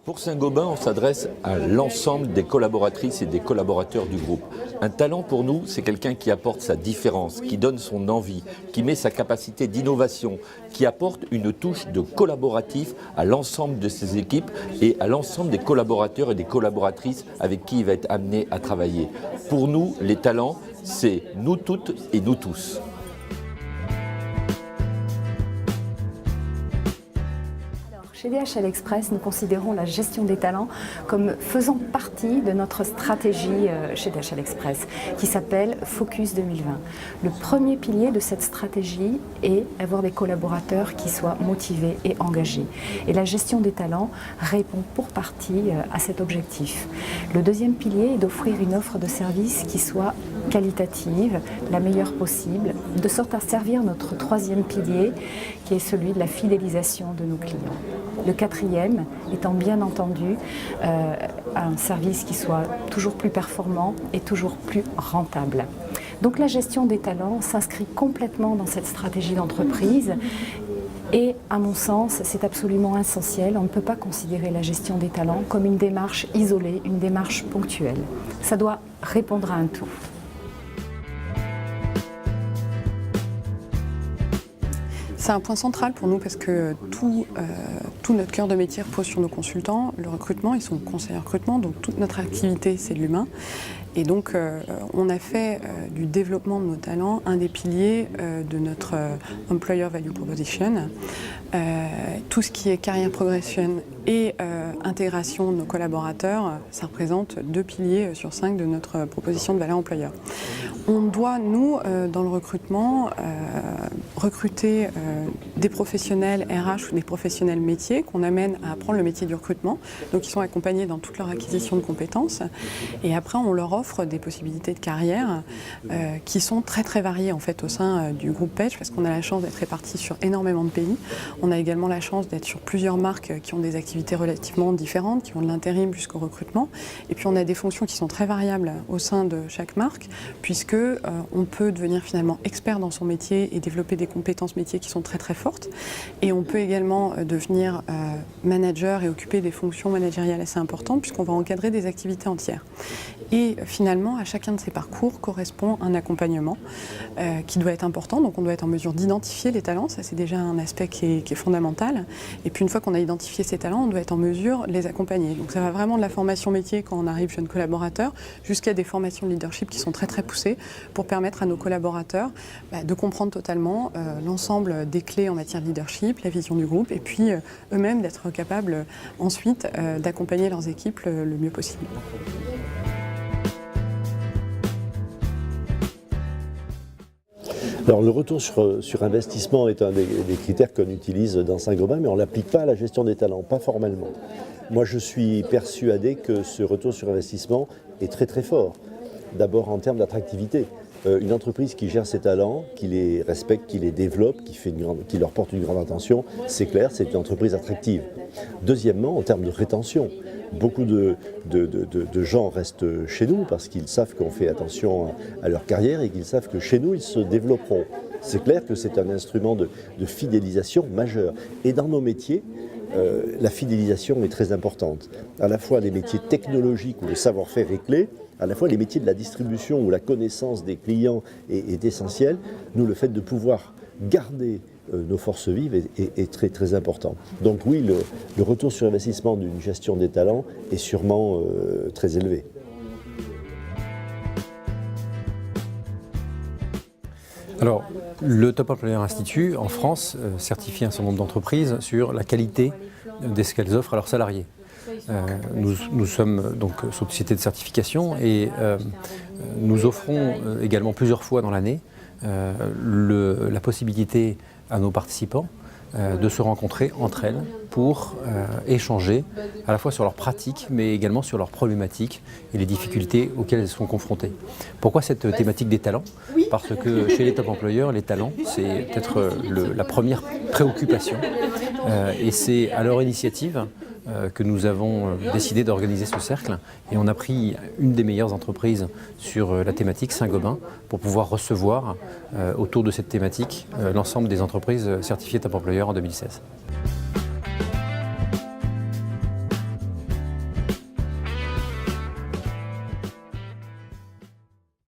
Pour Saint-Gobain, on s'adresse à l'ensemble des collaboratrices et des collaborateurs du groupe. Un talent pour nous, c'est quelqu'un qui apporte sa différence, qui donne son envie, qui met sa capacité d'innovation, qui apporte une touche de collaboratif à l'ensemble de ses équipes et à l'ensemble des collaborateurs et des collaboratrices avec qui il va être amené à travailler. Pour nous, les talents, c'est nous toutes et nous tous. Chez DHL Express, nous considérons la gestion des talents comme faisant partie de notre stratégie chez DHL Express, qui s'appelle Focus 2020. Le premier pilier de cette stratégie est avoir des collaborateurs qui soient motivés et engagés. Et la gestion des talents répond pour partie à cet objectif. Le deuxième pilier est d'offrir une offre de service qui soit qualitative, la meilleure possible, de sorte à servir notre troisième pilier, qui est celui de la fidélisation de nos clients. Le quatrième étant bien entendu un service qui soit toujours plus performant et toujours plus rentable. Donc la gestion des talents s'inscrit complètement dans cette stratégie d'entreprise et à mon sens c'est absolument essentiel. On ne peut pas considérer la gestion des talents comme une démarche isolée, une démarche ponctuelle. Ça doit répondre à un tout. C'est un point central pour nous parce que tout notre cœur de métier repose sur nos consultants. Le recrutement, ils sont conseillers recrutement, donc toute notre activité, c'est de l'humain. Et donc, on a fait du développement de nos talents un des piliers de notre Employer Value Proposition. Tout ce qui est carrière progression et intégration de nos collaborateurs, ça représente 2 piliers sur 5 de notre proposition de valeur employeur. On doit, nous, dans le recrutement, recruter des professionnels RH ou des professionnels métiers qu'on amène à apprendre le métier du recrutement. Donc, ils sont accompagnés dans toute leur acquisition de compétences. Et après, on leur offre des possibilités de carrière qui sont très très variées en fait au sein du groupe Page parce qu'on a la chance d'être répartis sur énormément de pays. On a également la chance d'être sur plusieurs marques qui ont des activités relativement différentes, qui vont de l'intérim jusqu'au recrutement. Et puis on a des fonctions qui sont très variables au sein de chaque marque puisque on peut devenir finalement expert dans son métier et développer des compétences métiers qui sont très très fortes. Et on peut également devenir manager et occuper des fonctions managériales assez importantes puisqu'on va encadrer des activités entières. Et finalement, à chacun de ces parcours correspond un accompagnement qui doit être important. Donc on doit être en mesure d'identifier les talents, ça c'est déjà un aspect qui est fondamental. Et puis une fois qu'on a identifié ces talents, on doit être en mesure de les accompagner. Donc ça va vraiment de la formation métier quand on arrive jeune collaborateur jusqu'à des formations de leadership qui sont très très poussées pour permettre à nos collaborateurs de comprendre totalement l'ensemble des clés en matière de leadership, la vision du groupe et puis eux-mêmes d'être capables ensuite d'accompagner leurs équipes le mieux possible. Alors le retour sur investissement est un des critères qu'on utilise dans Saint-Gobain, mais on ne l'applique pas à la gestion des talents, pas formellement. Moi je suis persuadé que ce retour sur investissement est très très fort. D'abord en termes d'attractivité. Une entreprise qui gère ses talents, qui les respecte, qui les développe, qui leur porte une grande attention, c'est clair, c'est une entreprise attractive. Deuxièmement, en termes de rétention, beaucoup de gens restent chez nous parce qu'ils savent qu'on fait attention à leur carrière et qu'ils savent que chez nous, ils se développeront. C'est clair que c'est un instrument de fidélisation majeur. Et dans nos métiers, la fidélisation est très importante. À la fois les métiers technologiques où le savoir-faire est clé, à la fois les métiers de la distribution où la connaissance des clients est essentielle. Nous, le fait de pouvoir garder nos forces vives est très très important. Donc oui, le retour sur investissement d'une gestion des talents est sûrement très élevé. Alors, le Top Employer Institute, en France, certifie un certain nombre d'entreprises sur la qualité de ce qu'elles offrent à leurs salariés. Nous sommes donc société de certification et nous offrons également plusieurs fois dans l'année la possibilité à nos participants de se rencontrer entre elles pour échanger à la fois sur leurs pratiques mais également sur leurs problématiques et les difficultés auxquelles elles sont confrontées. Pourquoi cette thématique des talents? Parce que chez les top employeurs, les talents, c'est peut-être la première préoccupation Et c'est à leur initiative que nous avons décidé d'organiser ce cercle. Et on a pris une des meilleures entreprises sur la thématique Saint-Gobain pour pouvoir recevoir autour de cette thématique l'ensemble des entreprises certifiées Top Employeur en 2016.